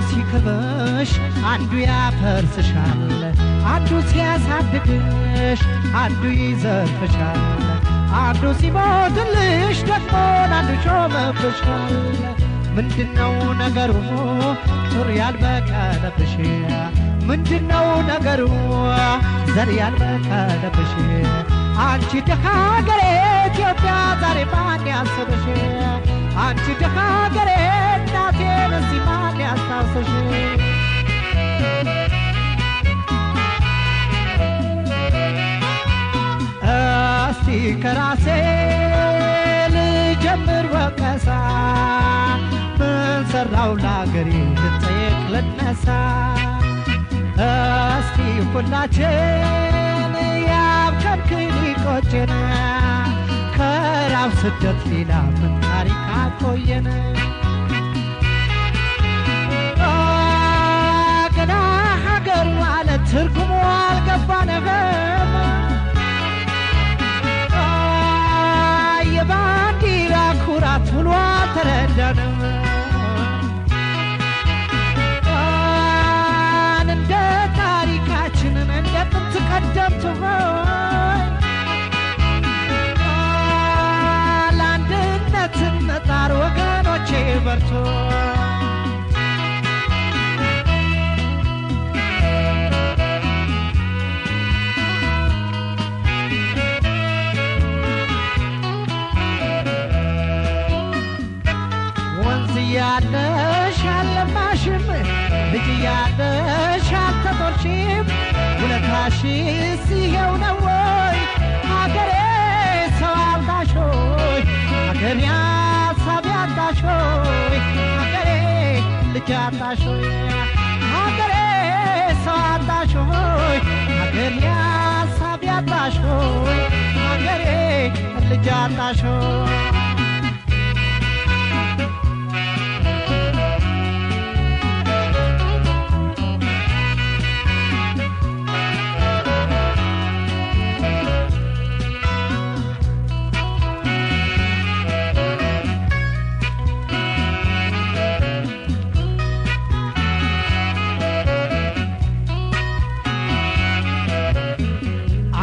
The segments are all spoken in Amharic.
ሲከበሽ አንዱ ያፈርስሻል አንዱ ሲያሳድግሽ አንዱ ይዘርፍሻል አንዱ ሲሞትልሽ ደግሞ አንዱ ሾመብሻል ምንድነው ነገሩ ዙር ያልበቀለብሽ ምንድነው ነገሩ ዘር ያልበቀለብሽ አንቺ ደሃ ሀገሬ ኢትዮጵያ ዛሬ ማን ያሰበሽ አንቺ ደሃ ሀገሬ እናቴን እዚህ ማን ያስታውሰሽ እስቲ ከራሴ ልጀምር ወቀሳ ምን ሰራው ለአገሬ ልጠየቅ ልነሳ እስቲ ሁላችን ያብከንክን ይቆጨን ከራብ ስደት ሌላ ምን ታሪክ አቆየን ገና ሀገር ማለት ትርጉሙ አልገባንም የባንዲራ ኩራት ብሎ አልተረዳንም እንደ ታሪካችንን እንደ ጥንት ቀደምት ለአንድነት እንጣር ወገኖቼ በርቱ ያለሽ አለማሽም ልጅ ያለሽ አልተጦርሽም ውለታሽስ ይሄው ነው ወይ ሀገሬ ሰው አልዳሽ ሆይ ሀገሬ ሀሳብ ያጣሽ ሆይ ሀገሬ ልጅ አጣሽ ሆይ ሀገሬ ሰው አጣሽ ሆይ ሀገሬ ሀሳብ ያጣሽ ሆይ ሀገሬ ልጅ አጣሽ ሆይ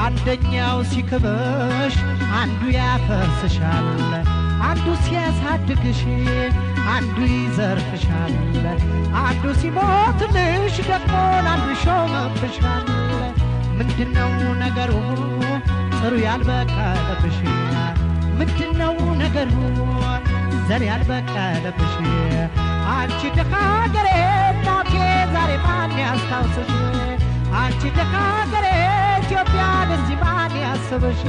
አንደኛው ሲከበሽ አንዱ ያፈርስሻል አንዱ ሲያሳድግሽ አንዱ ይዘርፍሻል አንዱ ሲሞትልሽ ደግሞ አንዱ ሾመብሻል ምንድነው ነገሩ ጥሩ ያልበቀለብሽ ምንድነው ነገሩ ዘር ያልበቀለብሽ አንቺ ደሃ ሀገሬ እናቴ ዛሬ ማን ያስታውስሽ አንቺ ደሃ ሀገሬ ኢትዮጵያ ለዚህ ማን ያሰበሽ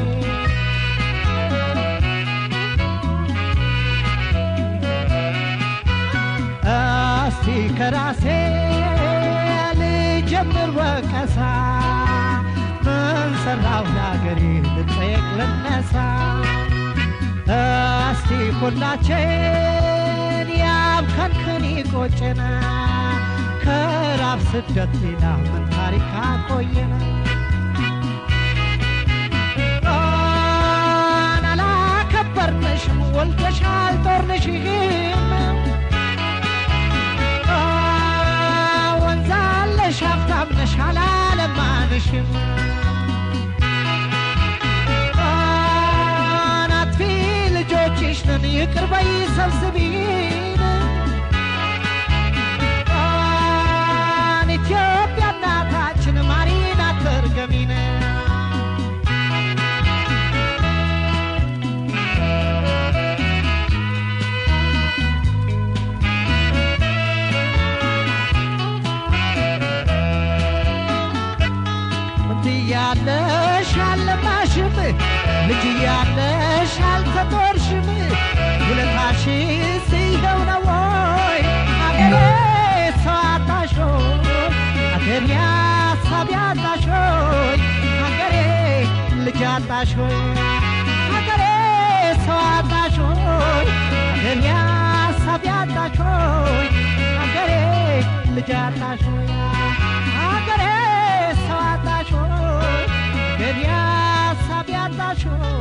እስቲ ከራሴ ልጀምር ወቀሳ ምን ሰራው ለአገሬ ልጠየቅ ልነሳ እስቲ ሁላችን ያብከንክን ይቆጨን ከራብ ስደት ሌላ ምን ታሪክ አቆየን አላከበርንሽም ወልደሻል ጦርነሽም ወንዛለሽ ሀብታም ነሽ አላለማንሽም አጥፊ ልጆችሽ ነን ይቅር በይ ሰብስቢን ኢትዮጵያ እናታችን ማሪን አትርገሚን ያለሽ አለማሽም ልጅ ያለሽ አልተጦርሽም ውለታሽስ ይሄው ነው ወይ ሀገሬ ሰው አጣሽ ሆይ ሀገሬ ሀሳብ ያጣሽ ሆይ ሀገሬ ልጅ አጣሽ ሆይ ሀገሬ ሰው አጣሽ ሆይ ሀገሬ ሀሳብ ያጣሽ ሆይ ሀገሬ ልጅ አጣሽ ሆይ ሀገሬ ሰው አጣሽ ሆይ ሀገሬ ሀሳብ ያጣሽ ሆይ